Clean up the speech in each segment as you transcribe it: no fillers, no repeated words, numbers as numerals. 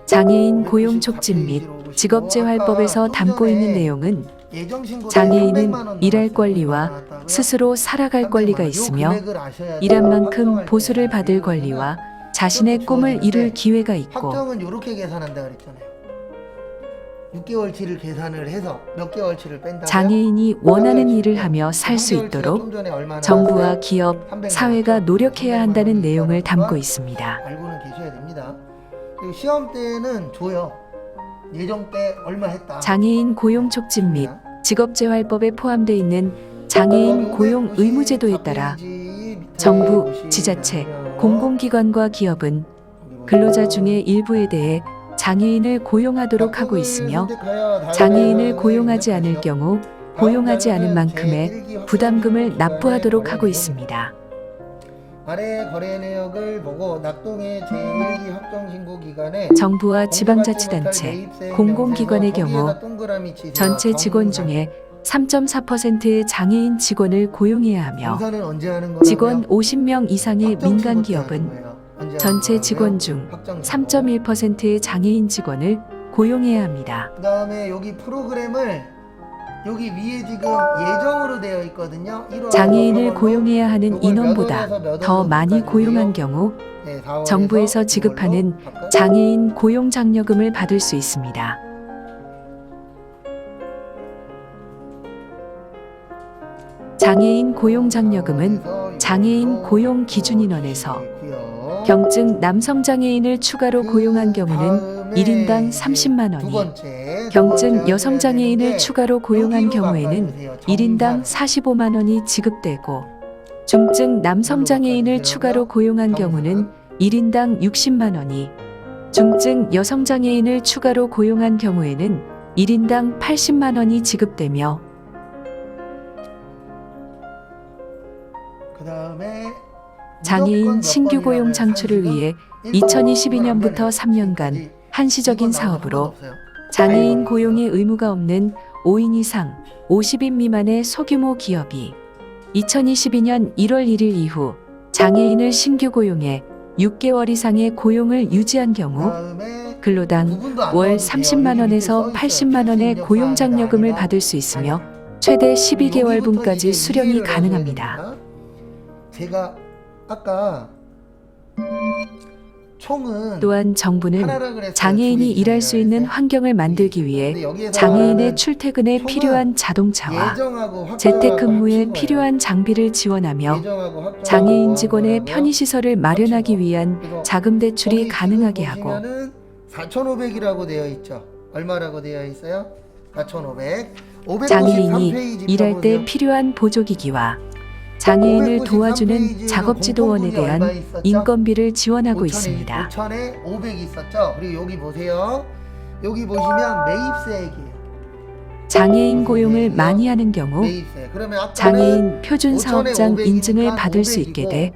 장애인 고용 촉진 및 직업재활법에서 담고 있는 내용은 장애인은 일할 권리와 스스로 살아갈 권리가 있으며 일한 만큼 보수를 받을 권리와 자신의 꿈을 이룰 기회가 있고 확정은 이렇게 계산한다 그랬잖아요. 6개월치를 계산을 해서 몇 개월치를 뺀다. 장애인이 원하는 일을 하며 살 수 있도록 정부와 기업, 사회가 노력해야 한다는 내용을 담고 있습니다. 알고는 계셔야 됩니다. 그리고 시험 때는 줘요. 예정 때 얼마 했다. 장애인 고용 촉진 및 직업재활법에 포함되어 있는 장애인 고용 의무제도에 따라 정부, 지자체, 공공기관과 기업은 근로자 중에 일부에 대해 장애인을 고용하도록 하고 있으며 장애인을 고용하지 않을 경우 고용하지 않은 만큼의 부담금을 납부하도록 하고 있습니다. 아래 거래 내역을 보고 낙동의 제1기 확정신고 기간에 정부와 지방자치단체, 공공기관의 경우 전체 직원 중에 3.4%의 장애인 직원을 고용해야 하며 직원 50명 이상의 민간 기업은 전체 직원 중 3.1%의 장애인 직원을 고용해야 합니다. 그 다음에 여기 프로그램을 여기 위에 지금 예정으로 되어 있거든요. 장애인을 고용해야 하는 인원보다 더 많이 고용한 경우 정부에서 지급하는 장애인 고용 장려금을 받을 수 있습니다. 장애인 고용 장려금은 장애인 고용 기준인원에서 경증 남성 장애인을 추가로 고용한 경우는 1인당 30만 원이, 경증 여성 장애인을 추가로 고용한 경우에는 1인당 45만 원이 지급되고, 중증 남성 장애인을 추가로 고용한 경우는 1인당 60만 원이, 중증 여성 장애인을 추가로 고용한 경우에는 1인당 80만 원이 지급되며, 그다음에 장애인 신규 고용 창출을 위해 2022년부터 3년간 한시적인 사업으로 장애인 고용의 의무가 없는 5인 이상 50인 미만의 소규모 기업이 2022년 1월 1일 이후 장애인을 신규 고용해 6개월 이상의 고용을 유지한 경우 근로당 월 30만 원에서 80만 원의 고용 장려금을 받을 수 있으며 최대 12개월분까지 수령이 가능합니다. 제가 아까 총은 또한 정부는 장애인이 일할 수 있는 환경을 만들기 위해 장애인의 출퇴근에 필요한 자동차와 재택근무에 필요한 장비를 지원하며 장애인 직원의 편의시설을 마련하기 위한 자금 대출이 가능하게 하고 4,500이라고 되어 있죠. 얼마라고 되어 있어요? 4,500. 장애인이 일할 때 필요한 보조기기와 장애인을 도와주는 작업지도원에 대한 인건비를 지원하고 있습니다. 5천에 500 있었죠. 그리고 여기 보세요. 여기 보시면 매입세액이에요. 장애인 고용을 많이 하는 경우 장애인 표준 사업장 인증을 받을 수 있게 돼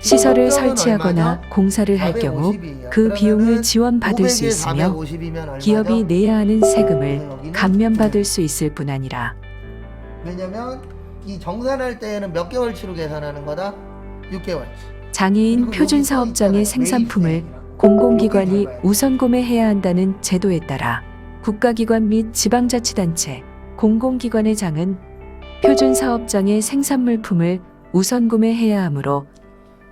시설을 설치하거나 공사를 할 경우 그 비용을 지원받을 수 있으며 기업이 내야 하는 세금을 감면받을 수 있을 뿐 아니라 왜냐면 이 정산할 때에는 몇 개월치로 계산하는 거다? 6개월치. 장애인 표준 사업장의 생산품을 공공기관이 우선 구매해야 한다는 제도에 따라 국가기관 및 지방자치단체, 공공기관의 장은 표준 사업장의 생산물품을 우선 구매해야 하므로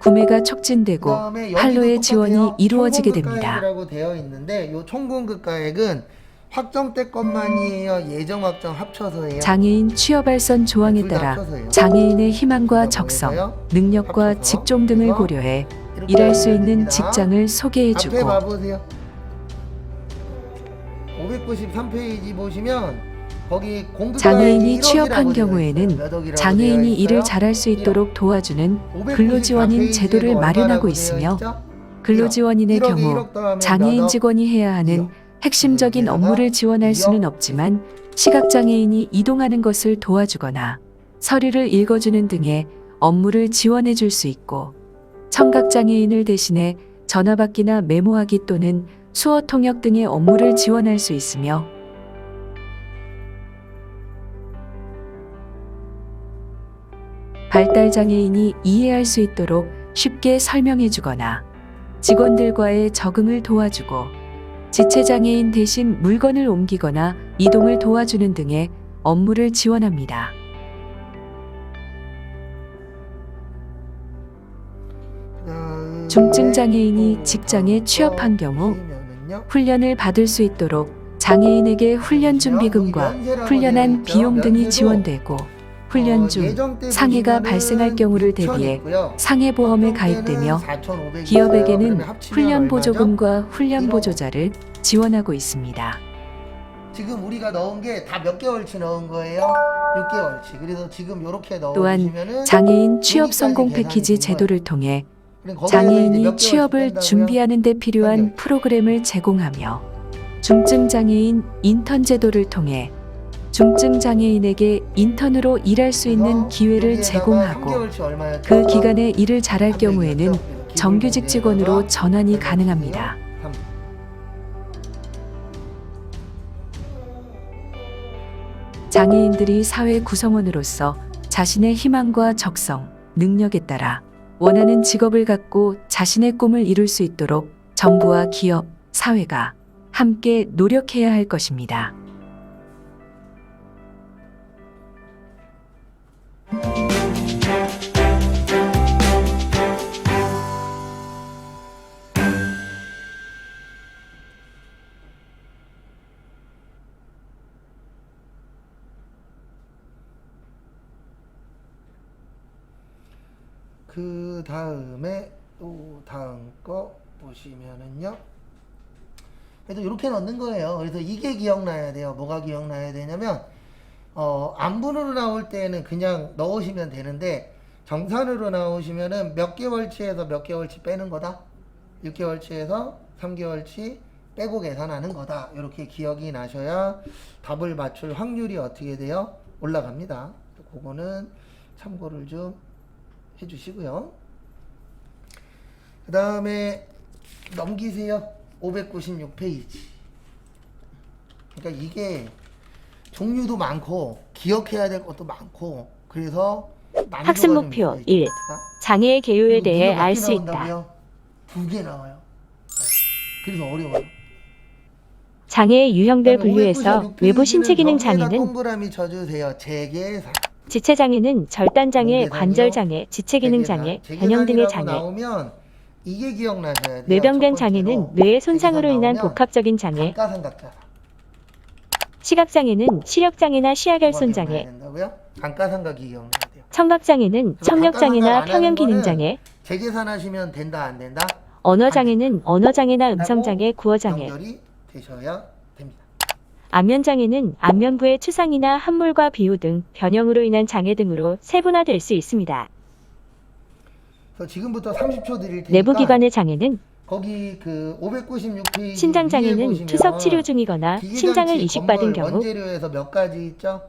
구매가 촉진되고 판로의 지원이 이루어지게 됩니다. 되어 있는데 이 총공급가액은 확정 때 것만이에요. 예정 확정 합쳐서예요. 장애인 취업발선 조항에 따라 장애인의 희망과 적성, 능력과 직종 등을 고려해 일할 수 있는 직장을 소개해주고 앞에 봐보세요. 593페이지 보시면 거기 장애인이 취업한 경우에는 장애인이 일을 잘할 수 있도록 도와주는 근로지원인 제도를 마련하고 있으며 근로지원인의 경우 장애인 직원이 해야 하는 핵심적인 업무를 지원할 수는 없지만 시각장애인이 이동하는 것을 도와주거나 서류를 읽어주는 등의 업무를 지원해 줄 수 있고 청각장애인을 대신해 전화받기나 메모하기 또는 수어 통역 등의 업무를 지원할 수 있으며 발달장애인이 이해할 수 있도록 쉽게 설명해 주거나 직원들과의 적응을 도와주고 지체장애인 대신 물건을 옮기거나 이동을 도와주는 등의 업무를 지원합니다. 중증장애인이 직장에 취업한 경우 훈련을 받을 수 있도록 장애인에게 훈련 준비금과 훈련한 비용 등이 지원되고, 훈련 중 상해가 발생할 경우를 대비해 상해보험에 가입되며 기업에게는 훈련 보조금과 훈련 보조자를 지원하고 있습니다. 지금 우리가 넣은 게 다 몇 개월치 넣은 거예요? 6개월치. 그래서 지금 이렇게 또한 넣어주시면은 장애인 취업 여기까지 성공 계산이 패키지 된 제도를 통해 거예요. 거기에서 이제 몇 장애인이 개월치 취업을 뺀다고요? 준비하는 데 필요한 3개월. 프로그램을 제공하며, 중증장애인 인턴 제도를 통해 중증장애인에게 인턴으로 일할 수 있는 기회를 여기에다가 제공하고, 3개월치 얼마였죠? 그 기간에 일을 잘할 300이었죠? 경우에는 그래서 정규직 직원으로 기본급여가 전환이 가능합니다. 300. 장애인들이 사회 구성원으로서 자신의 희망과 적성, 능력에 따라 원하는 직업을 갖고 자신의 꿈을 이룰 수 있도록 정부와 기업, 사회가 함께 노력해야 할 것입니다. 그 다음에 또 다음 거 보시면은요. 그래도 이렇게 넣는 거예요. 그래서 이게 기억나야 돼요. 뭐가 기억나야 되냐면 안분으로 나올 때는 그냥 넣으시면 되는데, 정산으로 나오시면은 몇 개월치에서 몇 개월치 빼는 거다. 6개월치에서 3개월치 빼고 계산하는 거다. 이렇게 기억이 나셔야 답을 맞출 확률이 어떻게 돼요? 올라갑니다. 그거는 참고를 좀 해주시고요. 그 다음에 넘기세요. 596페이지. 그러니까 이게 종류도 많고 기억해야 될 것도 많고, 그래서 학습 목표 1. 장애의 개요에 대해 알 수 있다. 2개 나와요. 네. 그래서 어려워요. 장애의 유형별 그다음에 분류에서 596 외부 신체 기능 페이지는 여기에다 장애는 동그라미 쳐주세요. 재계산. 지체장애는 절단장애, 뇌계산이요? 관절장애, 지체기능장애, 변형 등의 장애, 나오면 이게 기억나셔야 돼요. 뇌병변 첫 번째로. 장애는 뇌의 손상으로 재계산 인한 나오면 복합적인 장애, 감가상각자산. 시각장애는 시력장애나 시야결손 뭐가 기억나야 장애, 된다고요? 감가상각이 기억나야 돼요. 청각장애는 그래서 청력장애나 감가상각 안 하는 평형기능장애, 재계산하시면 된다 안 된다? 언어장애는 언어장애나 음성장애, 구어장애, 연결이 되셔야 됩니다. 안면장애는 안면부의 추상이나 함몰과 비유 등 변형으로 인한 장애 등으로 세분화될 수 있습니다. 그래서 지금부터 30초 드릴 테니까 내부기관의 장애는 거기 그 596페이지 신장장애는 투석 치료 중이거나 심장을 이식받은 경우, 원재료에서 몇 가지 있죠?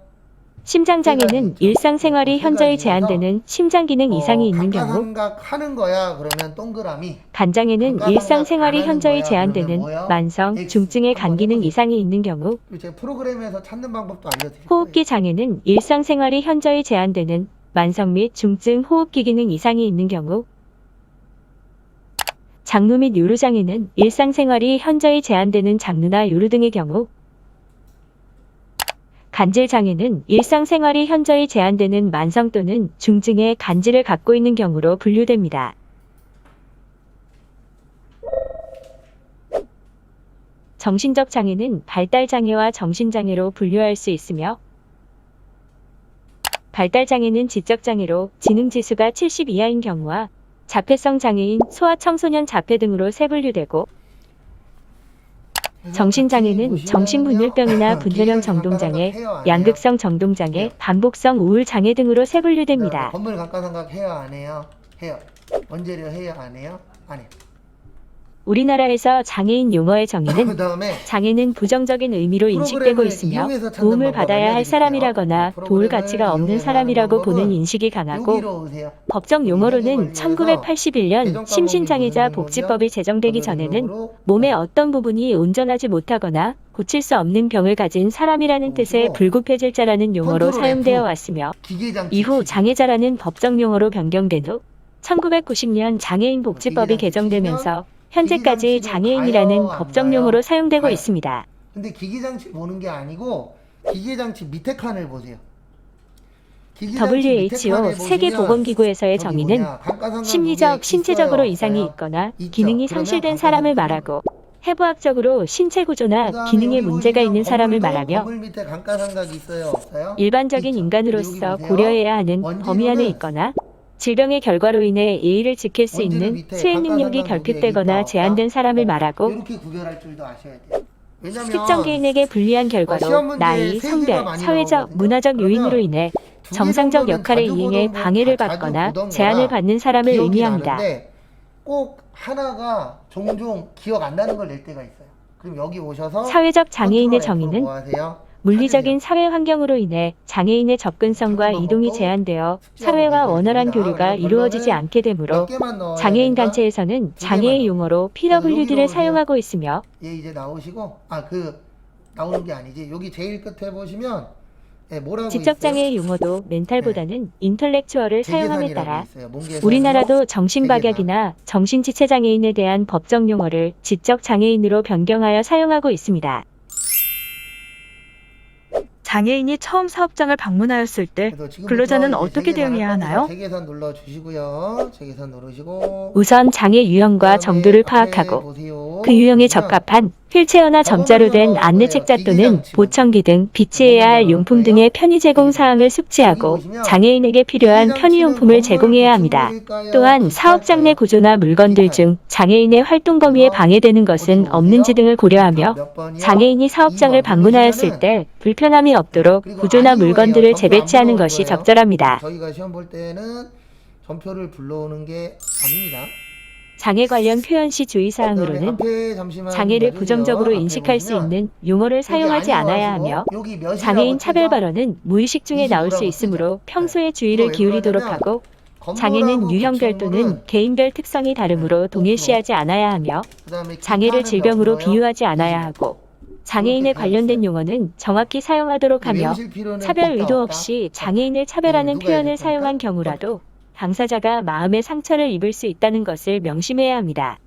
심장장애는 일상생활이 현저히 제한되는 심장기능 이상이 있는 경우, 감가상각 하는 거야 그러면 동그라미. 간장애는 감가상각 일상생활이 안 하는 현저히 거야, 제한되는 그러면 뭐예요? 만성, X. 중증의 한번 간기능 해보세요. 이상이 있는 경우, 그리고 제가 프로그램에서 찾는 방법도 알려드릴 호흡기 장애는 일상생활이 현저히 제한되는 만성 및 중증 호흡기 기능 이상이 있는 경우, 장루 및 요루 장애는 일상생활이 현저히 제한되는 장루나 요루 등의 경우, 간질 장애는 일상생활이 현저히 제한되는 만성 또는 중증의 간질을 갖고 있는 경우로 분류됩니다. 정신적 장애는 발달 장애와 정신 장애로 분류할 수 있으며, 발달 장애는 지적 장애로 지능 지수가 70 이하인 경우와 자폐성 장애인, 소아 청소년 자폐 등으로 세분류되고, 정신장애는 정신분열병이나 분열형 정동장애, 양극성 정동장애, 반복성 우울장애 등으로 세분류됩니다. 건물 감가상각 해요 안 해요? 해요. 원재료 해요 안 해요? 안 해요. 우리나라에서 장애인 용어의 정의는 그다음에 장애는 부정적인 의미로 인식되고 있으며 도움을 받아야 할 사람이라거나 도울 가치가 없는 사람이라고 보는 인식이 강하고, 여기로 오세요. 법정 용어로는 1981년 심신장애자 복지법이 제정되기 전에는 몸의 어떤 부분이 온전하지 못하거나 고칠 수 없는 병을 가진 사람이라는 뜻의 불구폐질자라는 용어로 사용되어 왔으며, 기계장치 이후 장애자라는 법정 용어로 변경된 후 1990년 장애인 복지법이 개정되면서 현재까지 기기장치는 장애인이라는 가요, 안 법정용어로 가요? 사용되고 가요. 있습니다. 근데 기기장치 보는 게 아니고 기기장치 밑에 칸을 보세요. 기기장치 밑에 칸에 WHO 세계보건기구에서의 저기 정의는 뭐냐, 감가상각 심리적, 요구에 신체적으로 있어요, 이상이 없어요? 있거나 있죠. 기능이 그러면 상실된 감가상각 사람을 요구는 말하고 해부학적으로 신체 구조나 그다음에 기능에 여기 문제가 보시면 있는 사람을 건물도 말하며 건물 밑에 감가상각이 있어요, 없어요? 일반적인 있죠. 인간으로서 근데 여기 보세요. 고려해야 하는 원진우는 범위 안에 있거나 질병의 결과로 인해 예의를 지킬 수 원진우 있는 밑에 수행 능력이 감가상각 요구에 결핍되거나 있다, 제한된 없다? 사람을 말하고 이렇게 구별할 줄도 아셔야 돼요. 왜냐면 특정 개인에게 불리한 시험 결과로 문제에 나이, 세 개가 성별, 많이 사회적, 나오거든요. 문화적 요인으로 그러면 인해 두개 정상적 정도는 역할에 자주 이행해 보던 거, 방해를 자주 받거나 보던 제한을 거라 받는 사람을 기억이 의미합니다. 나는데 꼭 하나가 종종 기억 안 나는 걸 낼 때가 있어요. 그럼 여기 오셔서 사회적 장애인의 컨트롤 F로 정의는 뭐 하세요? 물리적인 찾으세요. 사회 환경으로 인해 장애인의 접근성과 찾는 이동이 방법도 제한되어 숙지하고 사회와 계셔야 원활한 됩니다. 교류가 그래서 이루어지지 결론은 않게 몇 되므로 개만 넣어야 장애인 된다? 단체에서는 두 개만 장애의 넣어. 용어로 그래서 여기로 PWD를 오세요. 사용하고 있으며 얘 이제 나오시고 나오는 게 아니지. 여기 제일 끝에 보시면 뭐라고 있어요? 지적장애의 용어도 멘탈보다는 인텔렉추얼을 사용함에 재계산이라고 따라 있어요. 뭔계산이요? 우리나라도 재계산. 정신박약이나 정신지체장애인에 대한 법정 용어를 지적장애인으로 변경하여 사용하고 있습니다. 장애인이 처음 사업장을 방문하였을 때 그래서 지금부터 근로자는 이제 어떻게 재계산할 대응해야 겁니다. 하나요? 재계산 눌러주시고요. 재계산 누르시고 우선 장애 유형과 그다음에 정도를 앞에 파악하고 보세요. 그 유형에 보시면 적합한 휠체어나 점자로 된 안내책자 또는 보청기 등 비치해야 할 용품 등의 편의 제공 사항을 숙지하고 장애인에게 필요한 편의용품을 제공해야 합니다. 또한 사업장 내 구조나 물건들 중 장애인의 활동 범위에 방해되는 것은 없는지 등을 고려하며 장애인이 사업장을 방문하였을 때 불편함이 없도록 구조나 물건들을 재배치하는 것이 적절합니다. 저희가 시험 볼 때는 전표를 불러오는 게 아닙니다. 장애 관련 표현 시 주의사항으로는 앞에 잠시만 장애를 봐주세요. 부정적으로 앞에 인식할 수 보시면 있는 용어를 사용하지 여기 않아야 아니어가지고 하며 여기 몇이라고 장애인 차별 뜨죠? 발언은 무의식 중에 나올 수 25라고 있으므로 뜨죠? 평소에 네. 주의를 이거 왜 기울이도록 그러냐면 하고 건물하고 장애는 유형별 붙이는 또는 거는 개인별 특성이 다르므로 동일시하지 않아야 하며 그다음에 장애를 기타는 질병으로 몇 프로요? 비유하지 않아야 하고 장애인에 이렇게 되어 관련된 있어요. 용어는 정확히 사용하도록 하며 외우실 필요는 차별 없다, 의도 없다? 없이 장애인을 차별하는 누가 해줄 표현을 겁니까? 사용한 경우라도 당사자가 마음의 상처를 입을 수 있다는 것을 명심해야 합니다.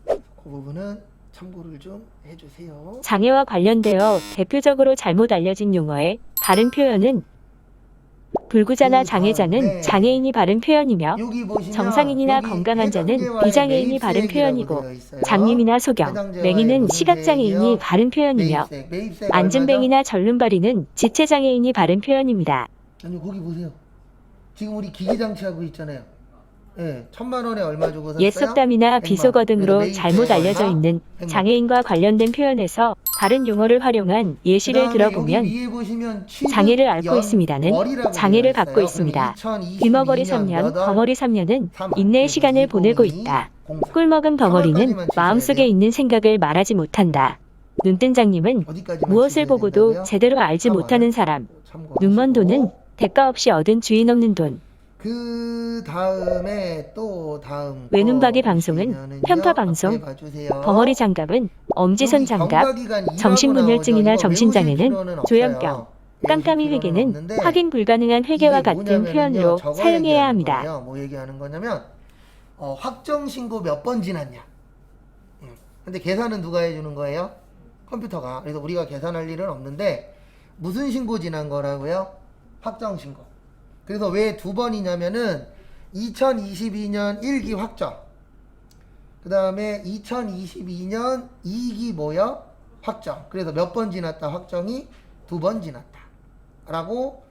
그 부분은 참고를 좀 해주세요. 장애와 관련되어 대표적으로 잘못 알려진 용어의 바른 표현은 불구자나 그 장애자는 다음에 장애인이 바른 표현이며 여기 보시면 정상인이나 여기 건강한 자는 해당제와의 비장애인이 매입 바른 세액이라고 표현이고 되어 있어요. 장님이나 소경, 해당제와의 맹인은 무슨 시각장애인이 세액이요? 바른 표현이며 매입세액 안진뱅이나 절름발이는 지체장애인이 바른 표현입니다. 아니 거기 보세요. 지금 우리 기기장치하고 있잖아요. 예, 1,000만 원에 얼마 주고 샀어요? 옛속담이나 100만 비속어 원. 등으로 그래서 잘못 매입세액 알려져 얼마? 있는 100만 원. 장애인과 관련된 표현에서 다른 용어를 활용한 예시를 그다음에 들어보면 여기 위에 보시면 취득 장애를 앓고 있습니다는 연월이라고 장애를 되어 갖고 있어요. 있습니다. 그러면 2022년 귀머거리 3년, 벙어리 3년은 인내의 시간을 보내고 있다. 꿀먹은 벙어리는 마음속에 있는 생각을 말하지 못한다. 눈뜬 장님은 무엇을 보고도 제대로 알지 못하는 사람. 눈먼 돈은 대가 없이 얻은 주인 없는 돈. 그 다음에 또 다음 외눈박이 방송은 편파 방송, 벙어리 장갑은 엄지손 장갑, 정신분열증이나 정신장애는 조현병, 깜깜이 회계는 확인 불가능한 회계와 같은 표현으로 사용해야 합니다. 뭐 얘기하는 거냐면 확정 신고 몇 번 지났냐. 근데 계산은 누가 해주는 거예요? 컴퓨터가. 그래서 우리가 계산할 일은 없는데 무슨 신고 지난 거라고요? 확정 신고. 그래서 왜 두 번이냐면은 2022년 1기 확정, 그 다음에 2022년 2기 뭐요? 확정. 그래서 몇 번 지났다 확정이 2번 지났다 라고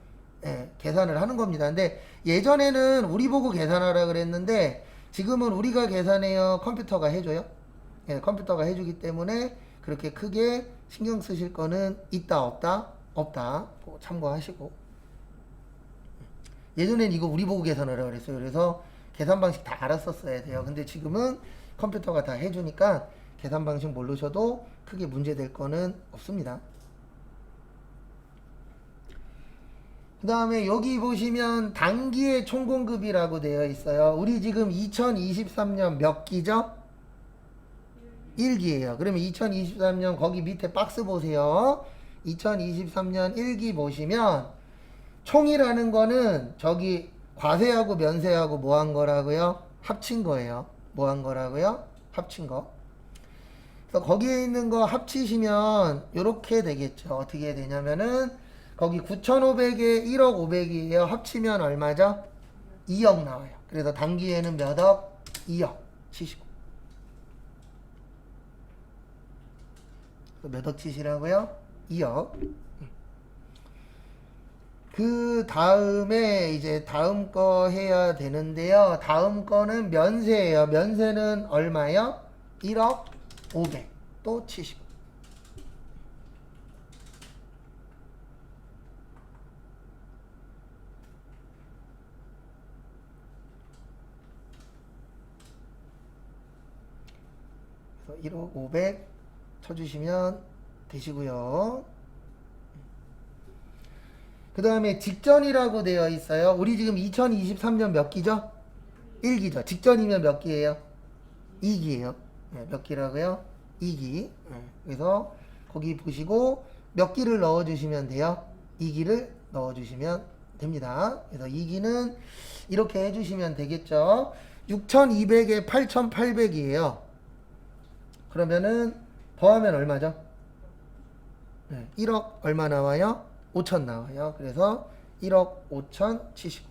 계산을 하는 겁니다. 근데 예전에는 우리 보고 계산하라 그랬는데 지금은 우리가 계산해요? 컴퓨터가 해줘요? 컴퓨터가 해주기 때문에 그렇게 크게 신경 쓰실 거는 있다 없다? 없다. 참고하시고. 예전엔 이거 우리 보고 계산하라 그랬어요. 그래서 계산 방식 다 알았었어야 돼요. 근데 지금은 컴퓨터가 다 해주니까 계산 방식 모르셔도 크게 문제될 거는 없습니다. 그 다음에 여기 보시면 단기의 총공급이라고 되어 있어요. 우리 지금 2023년 몇 기죠? 1기예요. 그러면 2023년 거기 밑에 박스 보세요. 2023년 1기 보시면 총이라는 거는 저기 과세하고 면세하고 뭐 한 거라고요? 합친 거예요. 뭐 한 거라고요? 합친 거. 그래서 거기에 있는 거 합치시면 이렇게 되겠죠. 어떻게 되냐면은 거기 9,500에 1억 500이에요. 합치면 얼마죠? 2억 나와요. 그래서 단기에는 몇 억? 2억 치시고. 몇 억 치시라고요? 2억. 그 다음에 이제 다음 거 해야 되는데요. 다음 거는 면세예요. 면세는 얼마요? 1억 500. 또 치시고. 그래서 1억 500 쳐주시면 되시고요. 그 다음에 직전이라고 되어 있어요. 우리 지금 2023년 몇 기죠? 1기죠. 직전이면 몇 기예요? 2기예요. 네, 몇 기라고요? 2기. 네, 그래서 거기 보시고 몇 기를 넣어주시면 돼요? 2기를 넣어주시면 됩니다. 그래서 2기는 이렇게 해주시면 되겠죠. 6,200에 8,800이에요. 그러면은 더하면 얼마죠? 네, 1억 얼마 나와요? 5천 나와요. 그래서 1억 5천 치시고.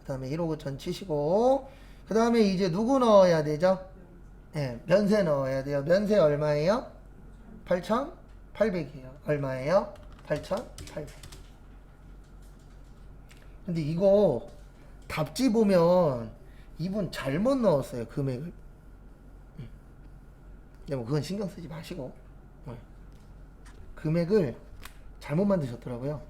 그 다음에 1억 5천 치시고. 그 다음에 이제 누구 넣어야 되죠? 네, 면세 넣어야 돼요. 면세 얼마예요? 8,800이에요. 얼마예요? 8,800. 근데 이거 답지 보면 이분 잘못 넣었어요. 금액을. 근데 뭐 그건 신경 쓰지 마시고. 금액을 잘못 만드셨더라고요.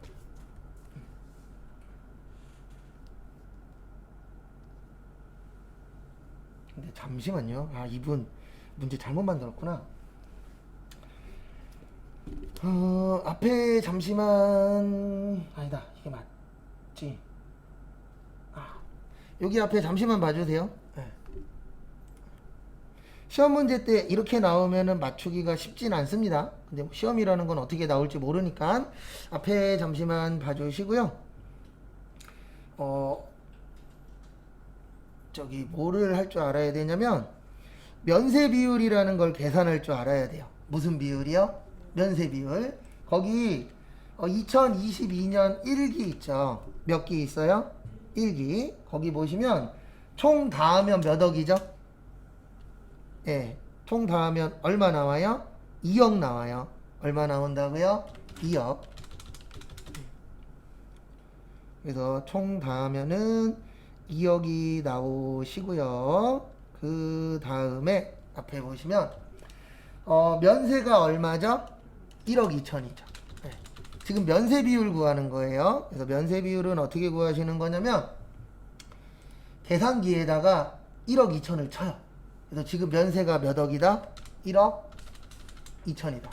근데 잠시만요. 아, 이분 문제 잘못 만들었구나. 앞에 잠시만. 아니다. 이게 맞지. 여기 앞에 잠시만 봐주세요. 네. 시험 문제 때 이렇게 나오면은 맞추기가 쉽진 않습니다. 근데 시험이라는 건 어떻게 나올지 모르니까 앞에 잠시만 봐주시고요. 저기 뭐를 할 줄 알아야 되냐면 면세 비율이라는 걸 계산할 줄 알아야 돼요. 무슨 비율이요? 면세 비율. 거기 2022년 1기 있죠. 몇 기 있어요? 1기. 거기 보시면 총 다 하면 몇 억이죠? 예, 총 다 하면 얼마 나와요? 2억 나와요. 얼마 나온다고요? 2억. 그래서 총 다 하면은 2억이 나오시고요. 그 다음에 앞에 보시면 면세가 얼마죠? 1억 2천이죠. 네. 지금 면세 비율 구하는 거예요. 그래서 면세 비율은 어떻게 구하시는 거냐면 계산기에다가 1억 2천을 쳐요. 그래서 지금 면세가 몇 억이다? 1억 2천이다.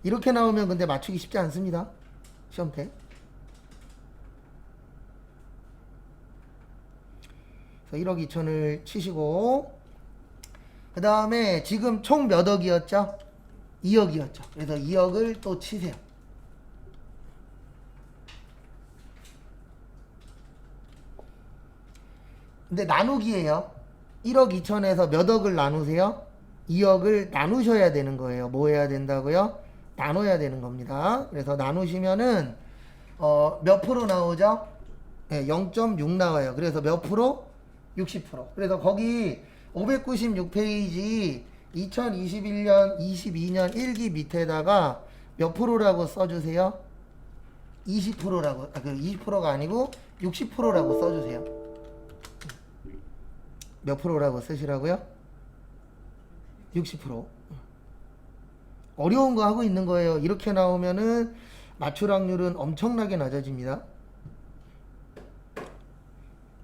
이렇게 나오면 근데 맞추기 쉽지 않습니다. 시험 때. 그래서 1억 2천을 치시고, 그 다음에 지금 총 몇 억이었죠? 2억이었죠. 그래서 2억을 또 치세요. 근데 나누기예요. 1억 2천에서 몇 억을 나누세요? 2억을 나누셔야 되는 거예요. 뭐 해야 된다고요? 나눠야 되는 겁니다. 그래서 나누시면은 몇 프로 나오죠? 네, 0.6 나와요. 그래서 몇 프로? 60%. 그래서 거기 596페이지 2021년 22년 1기 밑에다가 몇 프로라고 써주세요? 20%라고, 20%가 아니고 60%라고 써주세요. 몇 프로라고 쓰시라고요? 60%. 어려운 거 하고 있는 거예요. 이렇게 나오면은 맞출 확률은 엄청나게 낮아집니다.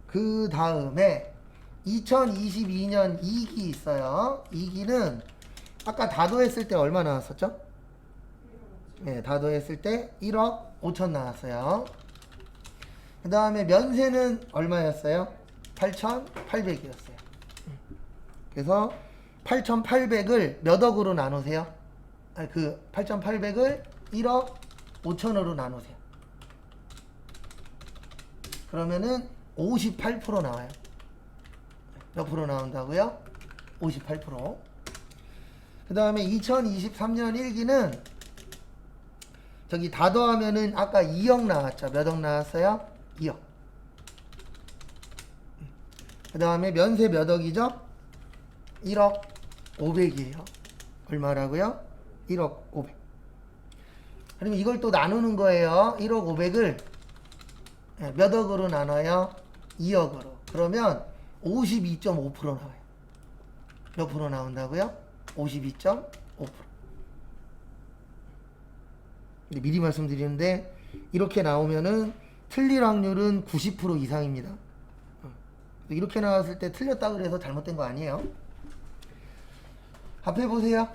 그 다음에 2022년 2기 있어요. 2기는 아까 다도했을 때 얼마 나왔었죠? 네, 다도했을 때 1억 5천 나왔어요. 그 다음에 면세는 얼마였어요? 8,800이었어요. 그래서 8,800을 몇 억으로 나누세요? 그 8,800을 1억 5천으로 나누세요. 그러면은 58% 나와요. 몇 프로 나온다고요? 58%. 그 다음에 2023년 1기는 저기 다 더하면은 아까 2억 나왔죠. 몇 억 나왔어요? 2억. 그 다음에 면세 몇 억이죠? 1억 500이에요. 얼마라고요? 1억 500. 그러면 이걸 또 나누는 거예요. 1억 500을 몇 억으로 나눠요? 2억으로. 그러면 52.5% 나와요. 몇 프로 나온다고요? 52.5%. 근데 미리 말씀드리는데 이렇게 나오면은 틀릴 확률은 90% 이상입니다. 이렇게 나왔을 때 틀렸다 그래서 잘못된 거 아니에요. 앞에 보세요.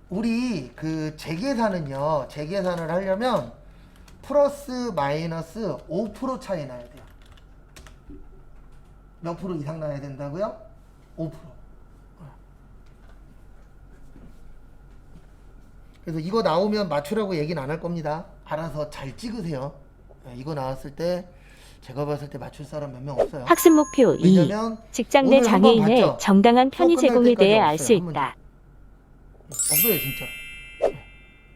우리 그 재계산은요, 재계산을 하려면 플러스 마이너스 5% 차이 나야 돼요. 몇 프로 이상 나야 된다고요? 5%. 그래서 이거 나오면 맞추라고 얘기는 안 할 겁니다. 알아서 잘 찍으세요. 이거 나왔을 때 제가 봤을 때 맞출 사람 몇 명 없어요. 학습 목표 2. 왜냐면 직장 내 오늘 한번 장애인의 봤죠? 정당한 편의 수업 끝날 제공에 대해 때까지 알 수 없어요. 있다. 없어요 진짜.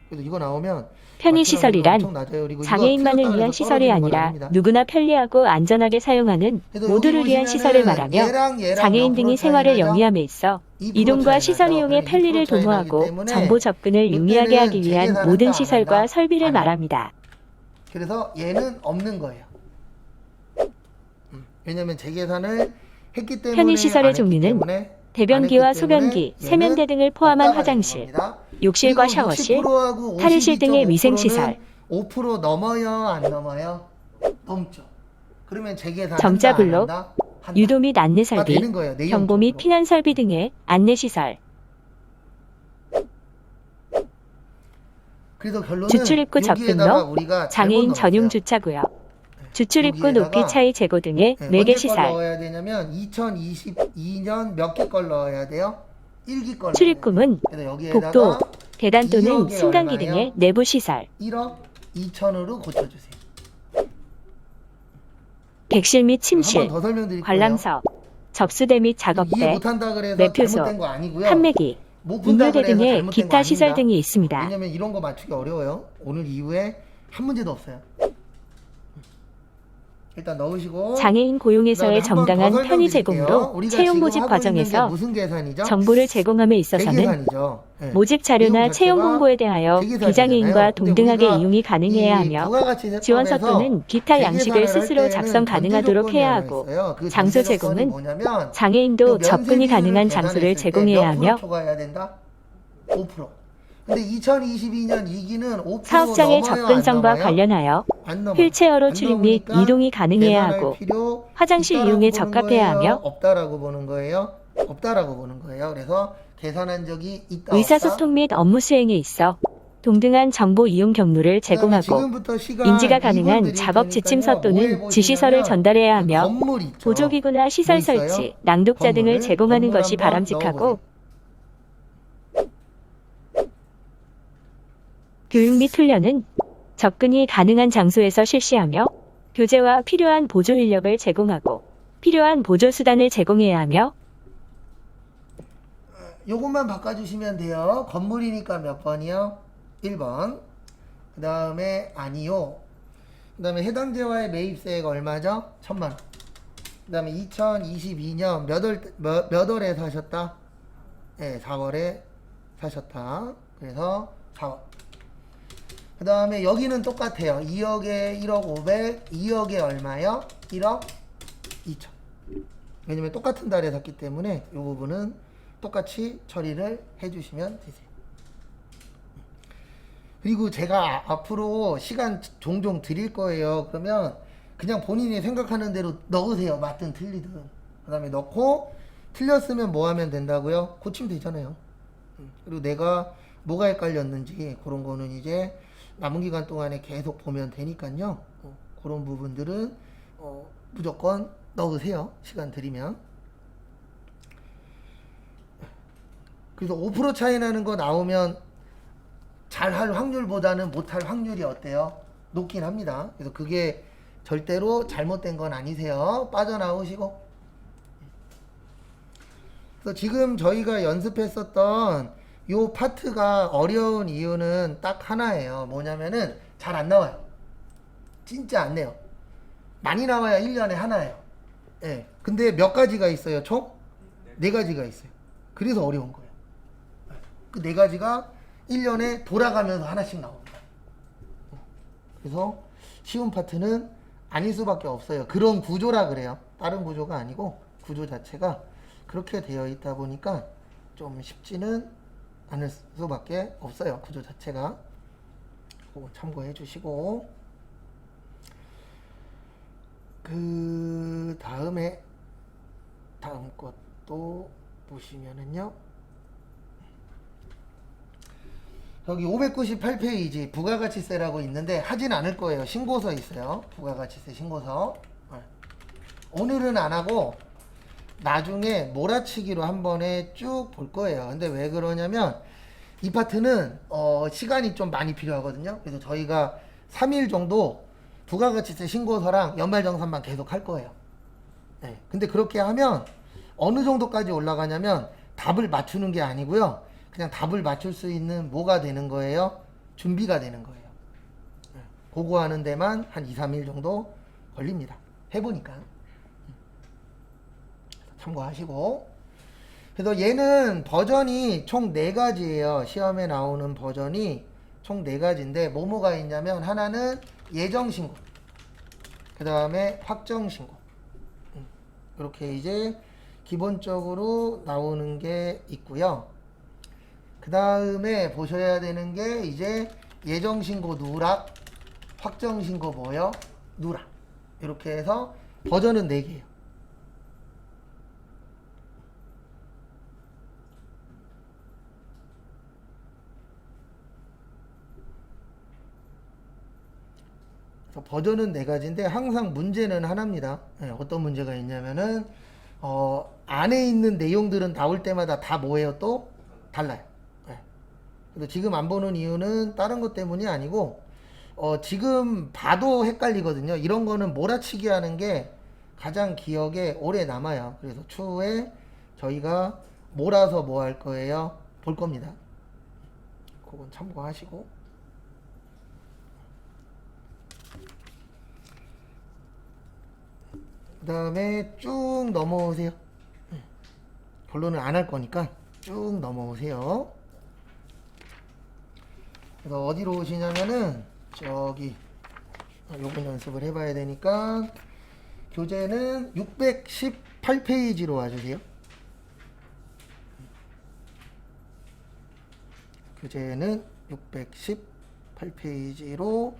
그래서 이거 나오면 편의 맞추는 시설이란 확률이 엄청 낮아요. 그리고 이거 장애인만을 틀렸다 위한 그래서 시설이 떨어지는 건 아니라 아닙니다. 누구나 편리하고 안전하게 사용하는 그래서 모두를 여기 위한 보시면은 시설을 말하며 얘랑 장애인 몇 등이 프로 생활을 차이 나죠? 영위함에 있어 2% 이동과 차이 시설 나죠? 이용의 그럼 편리를 2% 차이 나기 도모하고 때문에 정보 접근을 용이하게 이때는 하기 위한 재계산을 모든 안 시설과 한다. 설비를 안 해요. 말합니다. 그래서 얘는 없는 거예요. 왜냐면 재계산을 했기 때문에 편의시설의 안 했기 종류는 때문에 대변기와 안 했기 소변기, 때문에 세면대 등을 포함한 없다가 화장실, 되는 겁니다. 욕실과 그리고 샤워실, 60%하고 탈의실 등의 52.5% 위생시설, 는 5% 넘어요, 안 넘어요? 넘죠. 그러면 재계산 점자 한다, 안 블록, 한다? 한다. 유도 및 안내 다 설비, 되는 거예요, 경보 및 내용적으로. 피난 설비 등의 안내 시설, 그래서 결론은 주출입구 여기에다가 접근로, 우리가 장애인 잘못 전용 넣었어요. 주차구역, 주출입구 여기에다가 높이 차이 제고 등의 네, 매개 언제 걸 시설, 넣어야 되냐면 2022년 몇 개 걸 넣어야 돼요? 1기 걸 출입구문, 그래서 여기에다가 복도, 계단 또는 2억에 승강기 얼마예요? 등의 내부 시설, 1억 2천으로 고쳐주세요. 객실 및 한 번 침실, 더 설명드릴 거예요. 관람석, 접수대 및 이해 작업대, 못한다 그래서 매표소, 잘못된 거 아니고요. 판매기, 못 푼다 음료대 그래서 등의 잘못된 기타 거 시설 아닙니다. 등이 있습니다. 왜냐면 이런 거 맞추기 어려워요. 오늘 이후에 한 문제도 없어요. 일단 넣으시고 장애인 고용에서의 그다음에 한번 정당한 더 편의 설명드릴게요. 제공으로 우리가 채용 지금 모집 하고 있는 게 과정에서 무슨 계산이죠? 정보를 제공함에 있어서는 재계산이죠. 네. 모집 자료나 내용 채용 자체가 공고에 대하여 재계산이잖아요. 비장애인과 근데 동등하게 우리가 이용이 가능해야 이 하며 부가가치 세법에서 지원서 또는 기타 양식을 재계산을 스스로 할 작성 때는 가능하도록 전제 해야 조건이 하고 하나 있어요. 그 장소 전제 조건이 제공은 뭐냐면 장애인도 그 면세 접근이 비율을 가능한 장소를 계산했을 때 제공해야 몇 하며 프로 초과해야 된다? 5%. 근데 2022년 2기는 5% 사업장의 넘어요, 접근성과 안 넘어요? 관련하여 안 넘어요. 휠체어로 안 출입 및 넘으니까 이동이 가능해야 계산할 하고 필요 화장실 있다라고 이용에 보는 적합해야 거예요? 하며 없다라고 보는 거예요? 없다라고 보는 거예요. 그래서 계산한 적이 있다 의사소통 및 업무 수행에 있어 동등한 정보 이용 경로를 그다음에 제공하고 지금부터 시간 인지가 2분 가능한 드릴 작업 테니까요. 지침서 오해 또는 보시면은 지시서를 전달해야 하며 건물 있죠. 보조기구나 시설 뭐 있어요? 설치, 낭독자 등을 건물, 제공하는 건물 것이 한번 바람직하고 넣어보세요. 교육 및 훈련은 접근이 가능한 장소에서 실시하며 교재와 필요한 보조 인력을 제공하고 필요한 보조 수단을 제공해야 하며 요것만 바꿔주시면 돼요. 건물이니까 몇 번이요? 1번. 그 다음에 아니요. 그 다음에 해당 재화의 매입세가 얼마죠? 1,000만 원. 그 다음에 2022년 몇 월에 사셨다? 네, 4월에 사셨다. 그래서 4월. 그 다음에 여기는 똑같아요. 2억에 1억 500, 2억에 얼마요? 1억 2천. 왜냐면 똑같은 달에 샀기 때문에 이 부분은 똑같이 처리를 해주시면 되세요. 그리고 제가 앞으로 시간 종종 드릴 거예요. 그러면 그냥 본인이 생각하는 대로 넣으세요. 맞든 틀리든. 그 다음에 넣고 틀렸으면 뭐 하면 된다고요? 고치면 되잖아요. 그리고 내가 뭐가 헷갈렸는지 그런 거는 이제 남은 기간 동안에 계속 보면 되니까요. 그런 부분들은 무조건 넣으세요. 시간 드리면. 그래서 5% 차이 나는 거 나오면 잘할 확률보다는 못할 확률이 어때요? 높긴 합니다. 그래서 그게 절대로 잘못된 건 아니세요. 빠져나오시고. 그래서 지금 저희가 연습했었던 요 파트가 어려운 이유는 딱 하나예요. 뭐냐면은 잘 안 나와요. 진짜 안 내요. 많이 나와야 1년에 하나예요. 예. 근데 몇 가지가 있어요, 총? 4가지가 있어요. 그래서 어려운 거예요. 그 4가지가 1년에 돌아가면서 하나씩 나옵니다. 그래서 쉬운 파트는 아닐 수밖에 없어요. 그런 구조라 그래요. 다른 구조가 아니고 구조 자체가 그렇게 되어 있다 보니까 좀 쉽지는 않을 수밖에 없어요. 구조 자체가. 그거 참고해 주시고, 그 다음에 다음 것도 보시면은요, 여기 598페이지 부가가치세라고 있는데 하진 않을 거예요. 신고서 있어요. 부가가치세 신고서. 오늘은 안 하고 나중에 몰아치기로 한 번에 쭉 볼 거예요. 근데 왜 그러냐면 이 파트는 시간이 좀 많이 필요하거든요. 그래서 저희가 3일 정도 부가가치세 신고서랑 연말정산만 계속 할 거예요. 네. 근데 그렇게 하면 어느 정도까지 올라가냐면 답을 맞추는 게 아니고요. 그냥 답을 맞출 수 있는 뭐가 되는 거예요? 준비가 되는 거예요. 네. 그거 하는 데만 한 2, 3일 정도 걸립니다. 해보니까. 참고하시고. 그래서 얘는 버전이 총 4가지예요. 시험에 나오는 버전이 총 4가지인데 뭐뭐가 있냐면 하나는 예정신고, 그 다음에 확정신고. 이렇게 이제 기본적으로 나오는 게 있고요. 그 다음에 보셔야 되는 게 이제 예정신고 누락, 확정신고 뭐요? 누락. 이렇게 해서 버전은 4개예요. 버전은 4가지인데 항상 문제는 하나입니다. 네, 어떤 문제가 있냐면은 안에 있는 내용들은 나올 때마다 다 뭐예요? 또 달라요. 네. 그래서 지금 안 보는 이유는 다른 것 때문이 아니고 지금 봐도 헷갈리거든요. 이런 거는 몰아치기 하는 게 가장 기억에 오래 남아요. 그래서 추후에 저희가 몰아서 뭐 할 거예요? 볼 겁니다. 그건 참고하시고. 그 다음에 쭉 넘어오세요. 결론을 안 할 거니까 쭉 넘어오세요. 그래서 어디로 오시냐면은 저기 요번 연습을 해봐야 되니까 교재는 618페이지로 와주세요. 교재는 618페이지로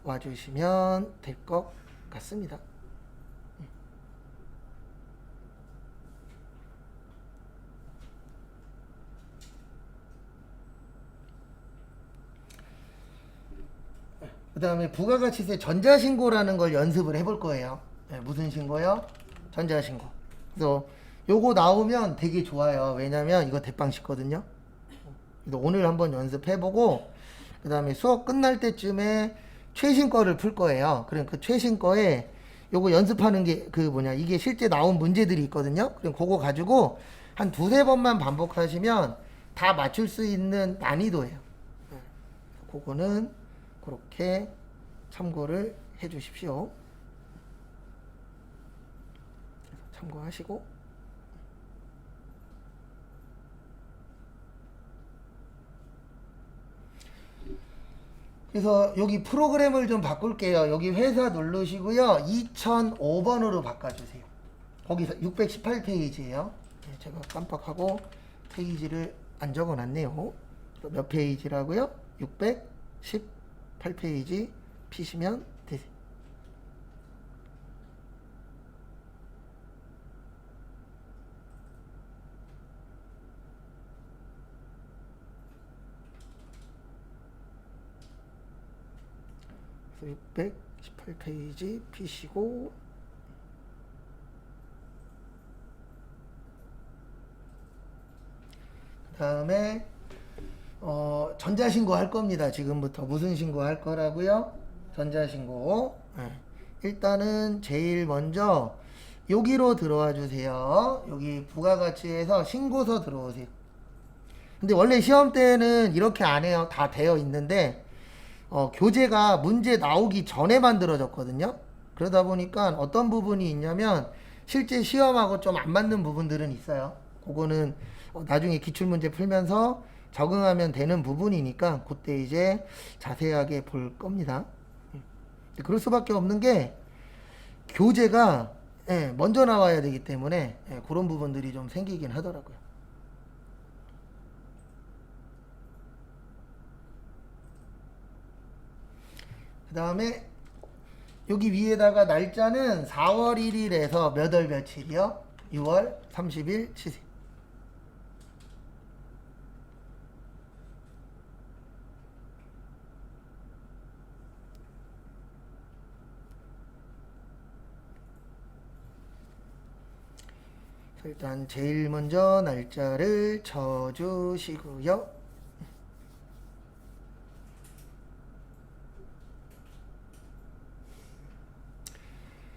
와주시면 될 것 같습니다. 그 다음에 부가가치세 전자신고라는 걸 연습을 해볼 거예요. 네, 무슨 신고요? 전자신고. 그래서 요거 나오면 되게 좋아요. 왜냐면 이거 대빵 쉽거든요. 그래서 오늘 한번 연습해보고 그 다음에 수업 끝날 때쯤에 최신 거를 풀 거예요. 그럼 그 최신 거에 요거 연습하는 게 이게 실제 나온 문제들이 있거든요. 그럼 그거 가지고 한 2-3번만 반복하시면 다 맞출 수 있는 난이도예요. 그거는 그렇게 참고를 해 주십시오. 참고하시고. 그래서 여기 프로그램을 좀 바꿀게요. 여기 회사 누르시고요. 2005번으로 바꿔주세요. 거기서 618페이지예요. 제가 깜빡하고 페이지를 안 적어놨네요. 몇 페이지라고요? 618페이지 피시면 되세요. 그래서 618페이지 피시고 그 다음에 전자신고 할 겁니다. 지금부터 무슨 신고 할 거라고요? 전자신고. 일단은 제일 먼저 여기로 들어와 주세요. 여기 부가가치에서 신고서 들어오세요. 근데 원래 시험 때는 이렇게 안 해요. 다 되어 있는데 교재가 문제 나오기 전에 만들어졌거든요. 그러다 보니까 어떤 부분이 있냐면 실제 시험하고 좀 안 맞는 부분들은 있어요. 그거는 나중에 기출문제 풀면서 적응하면 되는 부분이니까 그때 이제 자세하게 볼 겁니다. 그럴 수밖에 없는 게 교재가 먼저 나와야 되기 때문에 그런 부분들이 좀 생기긴 하더라고요. 그 다음에 여기 위에다가 날짜는 4월 1일에서 몇 월 며칠이요? 6월 30일 치세요. 일단 제일 먼저 날짜를 쳐주시고요.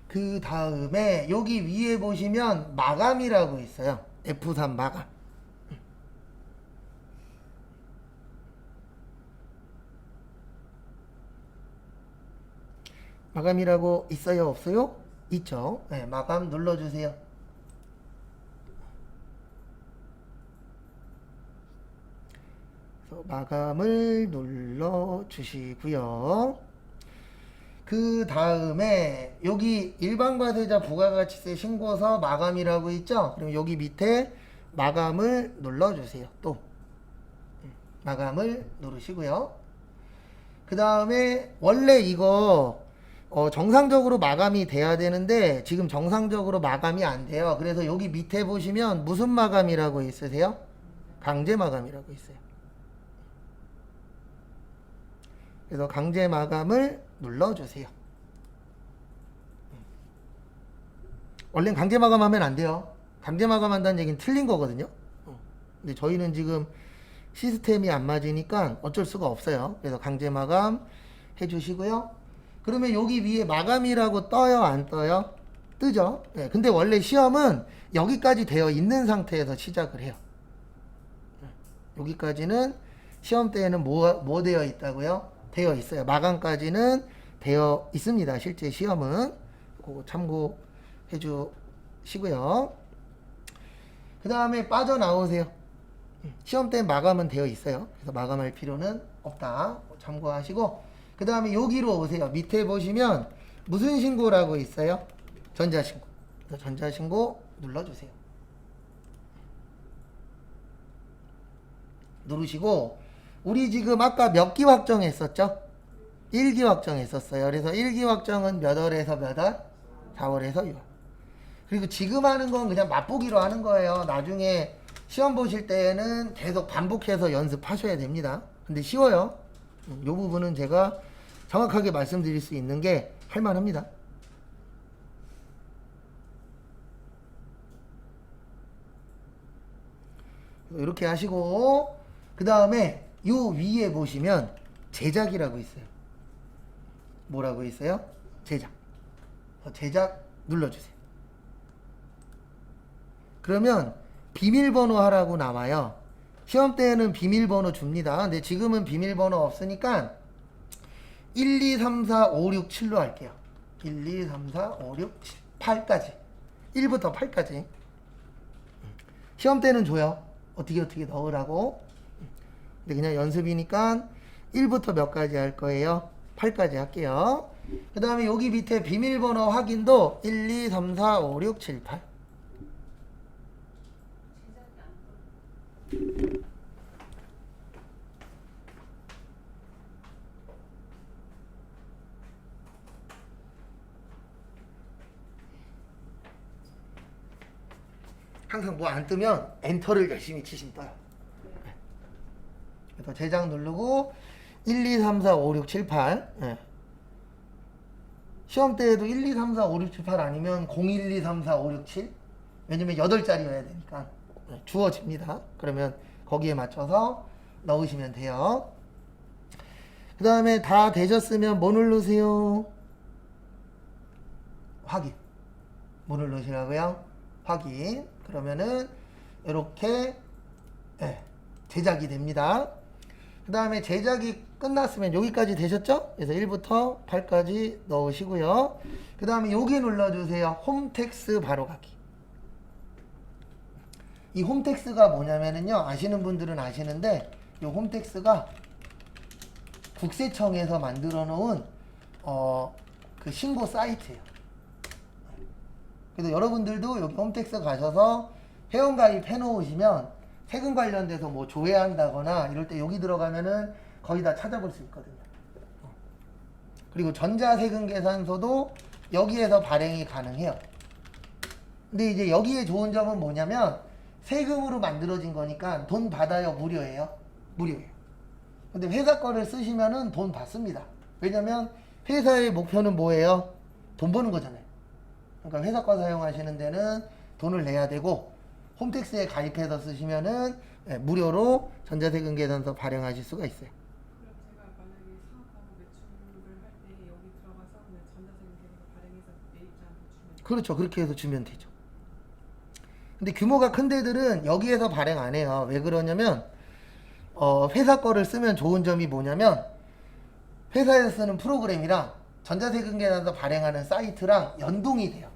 그 다음에 여기 위에 보시면 마감이라고 있어요. F3 마감. 마감이라고 있어요? 없어요? 있죠. 네, 마감 눌러주세요. 그래서 마감을 눌러주시고요. 그 다음에 여기 일반과세자 부가가치세 신고서 마감이라고 있죠. 그럼 여기 밑에 마감을 눌러주세요. 또 마감을 누르시고요. 그 다음에 원래 이거 정상적으로 마감이 돼야 되는데 지금 정상적으로 마감이 안 돼요. 그래서 여기 밑에 보시면 무슨 마감이라고 있으세요? 강제 마감이라고 있어요. 그래서 강제 마감을 눌러주세요. 원래는 강제 마감하면 안 돼요. 강제 마감한다는 얘기는 틀린 거거든요. 근데 저희는 지금 시스템이 안 맞으니까 어쩔 수가 없어요. 그래서 강제 마감 해주시고요. 그러면 여기 위에 마감이라고 떠요? 안 떠요? 뜨죠? 네, 근데 원래 시험은 여기까지 되어 있는 상태에서 시작을 해요. 여기까지는 시험 때에는 뭐 되어 있다고요? 되어 있어요. 마감까지는 되어 있습니다. 실제 시험은. 그거 참고해 주시고요. 그 다음에 빠져나오세요. 시험 때 마감은 되어 있어요. 그래서 마감할 필요는 없다. 참고하시고 그 다음에 여기로 오세요. 밑에 보시면 무슨 신고라고 있어요? 전자신고. 그래서 전자신고 눌러주세요. 누르시고 우리 지금 아까 몇 기 확정했었죠? 1기 확정했었어요. 그래서 1기 확정은 몇 월에서 몇 월? 4월에서 6월. 그리고 지금 하는 건 그냥 맛보기로 하는 거예요. 나중에 시험 보실 때는 계속 반복해서 연습하셔야 됩니다. 근데 쉬워요. 이 부분은 제가 정확하게 말씀드릴 수 있는 게 할만합니다. 이렇게 하시고 그 다음에 요 위에 보시면 제작이라고 있어요. 뭐라고 있어요? 제작. 제작 눌러주세요. 그러면 비밀번호 하라고 나와요. 시험 때에는 비밀번호 줍니다. 근데 지금은 비밀번호 없으니까 1, 2, 3, 4, 5, 6, 7로 할게요. 1, 2, 3, 4, 5, 6, 7, 8까지. 1부터 8까지. 시험 때는 줘요. 어떻게 넣으라고. 근데 그냥 연습이니까 1부터 몇 가지 할 거예요? 8까지 할게요. 그 다음에 여기 밑에 비밀번호 확인도 1, 2, 3, 4, 5, 6, 7, 8. 항상 뭐 안 뜨면 엔터를 열심히 치시면 떠요. 그래서 제작 누르고 1, 2, 3, 4, 5, 6, 7, 8. 네. 시험 때에도 1, 2, 3, 4, 5, 6, 7, 8 아니면 0, 1, 2, 3, 4, 5, 6, 7. 왜냐면 8자리여야 되니까 주어집니다. 그러면 거기에 맞춰서 넣으시면 돼요. 그 다음에 다 되셨으면 뭐 누르세요? 확인. 뭐 누르시라고요? 확인. 그러면은 이렇게 제작이 됩니다. 그 다음에 제작이 끝났으면 여기까지 되셨죠? 그래서 1부터 8까지 넣으시고요. 그 다음에 여기 눌러주세요. 홈택스 바로가기. 이 홈택스가 뭐냐면은요, 아시는 분들은 아시는데 이 홈택스가 국세청에서 만들어 놓은 그 신고 사이트예요. 그래서 여러분들도 여기 홈택스 가셔서 회원가입 해 놓으시면 세금 관련돼서 뭐 조회한다거나 이럴 때 여기 들어가면은 거의 다 찾아볼 수 있거든요. 그리고 전자세금계산서도 여기에서 발행이 가능해요. 근데 이제 여기에 좋은 점은 뭐냐면 세금으로 만들어진 거니까 돈 받아요? 무료예요? 무료예요. 근데 회사 거를 쓰시면은 돈 받습니다. 왜냐면 회사의 목표는 뭐예요? 돈 버는 거잖아요. 그러니까 회사 거 사용하시는 데는 돈을 내야 되고, 홈택스에 가입해서 쓰시면은 무료로 전자세금 계산서 발행하실 수가 있어요. 그럼 제가 만약에 사업하고 매출을 할 때 여기 들어가서 그냥 전자세금 계산서 발행해서 매입자한테 주면 그렇죠. 그렇게 해서 주면 되죠. 근데 규모가 큰 데들은 여기에서 발행 안 해요. 왜 그러냐면 회사 거를 쓰면 좋은 점이 뭐냐면 회사에서 쓰는 프로그램이랑 전자세금 계산서 발행하는 사이트랑 연동이 돼요.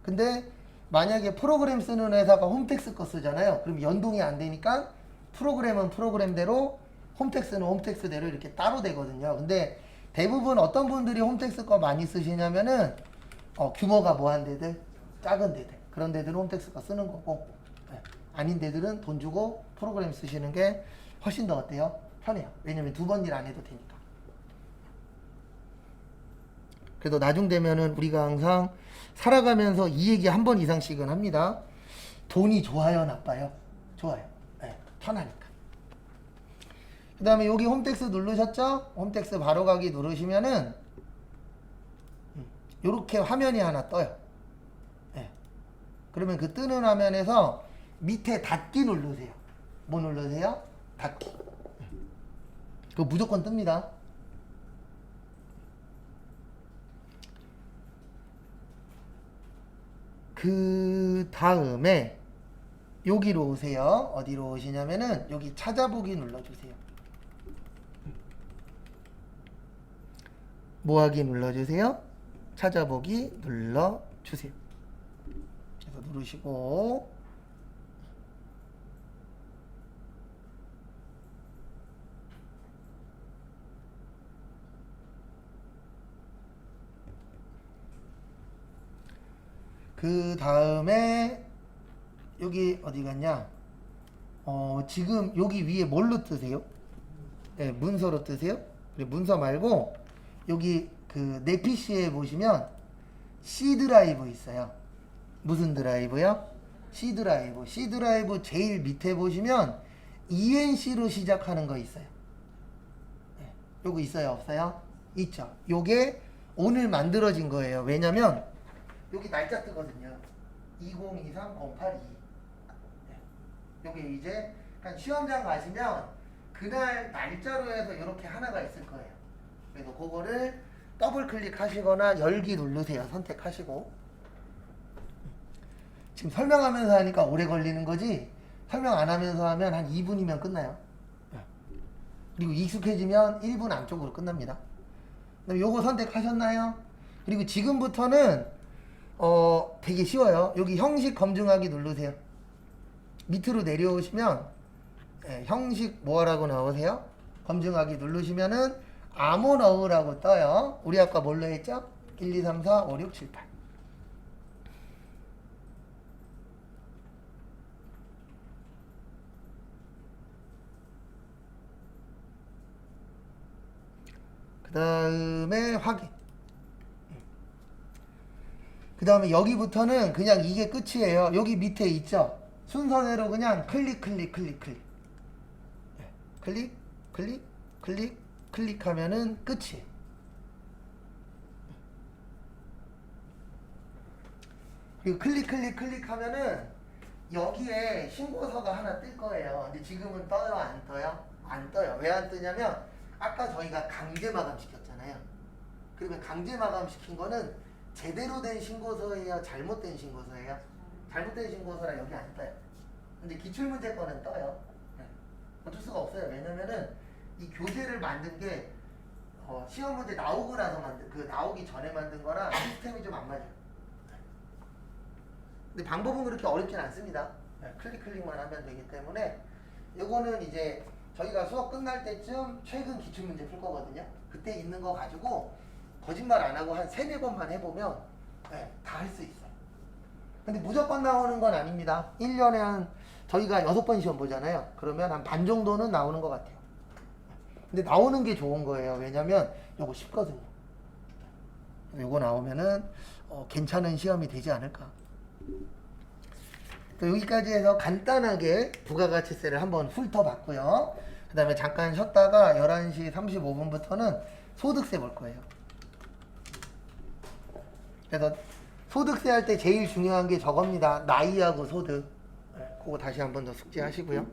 근데 만약에 프로그램 쓰는 회사가 홈택스 거 쓰잖아요. 그럼 연동이 안 되니까 프로그램은 프로그램대로, 홈택스는 홈택스대로 이렇게 따로 되거든요. 근데 대부분 어떤 분들이 홈택스 거 많이 쓰시냐면은 규모가 뭐한 데들? 작은 데들. 그런 데들은 홈택스 거 쓰는 거고, 아닌 데들은 돈 주고 프로그램 쓰시는 게 훨씬 더 어때요? 편해요. 왜냐면 두 번 일 안 해도 되니까. 그래도 나중 되면은 우리가 항상 살아가면서 이 얘기 한 번 이상씩은 합니다. 돈이 좋아요, 나빠요? 좋아요. 편하니까. 그 다음에 여기 홈택스 누르셨죠? 홈택스 바로가기 누르시면은 이렇게 화면이 하나 떠요. 그러면 그 뜨는 화면에서 밑에 닫기 누르세요. 뭐 누르세요? 닫기. 그거 무조건 뜹니다. 그 다음에 여기로 오세요. 어디로 오시냐면은 여기 찾아보기 눌러주세요. 뭐하기 눌러주세요. 찾아보기 눌러주세요. 그래서 누르시고 그 다음에 여기 어디 갔냐? 지금 여기 위에 뭘로 뜨세요? 문서로 뜨세요? 문서 말고 여기 그 내 PC에 보시면 C 드라이브 있어요. 무슨 드라이브요? C 드라이브. C 드라이브 제일 밑에 보시면 ENC로 시작하는 거 있어요. 요거 있어요? 없어요? 있죠. 요게 오늘 만들어진 거예요. 왜냐면 여기 날짜 뜨거든요. 2023-0822. 요게 이제 시험장 가시면 그날 날짜로 해서 이렇게 하나가 있을 거예요. 그래서 그거를 더블 클릭하시거나 열기 누르세요. 선택하시고. 지금 설명하면서 하니까 오래 걸리는 거지, 설명 안 하면서 하면 한 2분이면 끝나요. 그리고 익숙해지면 1분 안쪽으로 끝납니다. 그럼 요거 선택하셨나요? 그리고 지금부터는 되게 쉬워요. 여기 형식 검증하기 누르세요. 밑으로 내려오시면 형식 뭐하라고 나오세요? 검증하기 누르시면은 암호 넣으라고 떠요. 우리 아까 뭘로 했죠? 1, 2, 3, 4, 5, 6, 7, 8. 그 다음에 확인. 그 다음에 여기부터는 그냥 이게 끝이에요. 여기 밑에 있죠? 순서대로 그냥 클릭 클릭 클릭 클릭 클릭 클릭 클릭 클릭하면은 끝이에요. 그리고 클릭 클릭 클릭하면은 여기에 신고서가 하나 뜰 거예요. 근데 지금은 떠요, 안 떠요? 안 떠요. 왜 안 뜨냐면 아까 저희가 강제 마감시켰잖아요. 그러면 강제 마감시킨 거는 제대로 된 신고서예요, 잘못된 신고서예요? 잘못된 신고서라 여기 안 떠요. 근데 기출문제 거는 떠요. 네. 어쩔 수가 없어요. 왜냐면은 이 교재를 만든 게 시험 문제 나오고 나서 나오기 전에 만든 거랑 시스템이 좀 안 맞아요. 근데 방법은 그렇게 어렵진 않습니다. 네, 클릭만 하면 되기 때문에 요거는 이제 저희가 수업 끝날 때쯤 최근 기출문제 풀 거거든요. 그때 있는 거 가지고 거짓말 안 하고 한 3-4번만 해보면 네, 다 할 수 있어요. 근데 무조건 나오는 건 아닙니다. 1년에 한 저희가 6번 시험 보잖아요. 그러면 한 반 정도는 나오는 것 같아요. 근데 나오는 게 좋은 거예요. 왜냐면 요거 쉽거든요. 요거 나오면은 괜찮은 시험이 되지 않을까. 또 여기까지 해서 간단하게 부가가치세를 한번 훑어봤고요. 그 다음에 잠깐 쉬었다가 11시 35분부터는 소득세 볼 거예요. 그래서 소득세 할 때 제일 중요한 게 저겁니다. 나이하고 소득. 그거 다시 한번 더 숙지하시고요.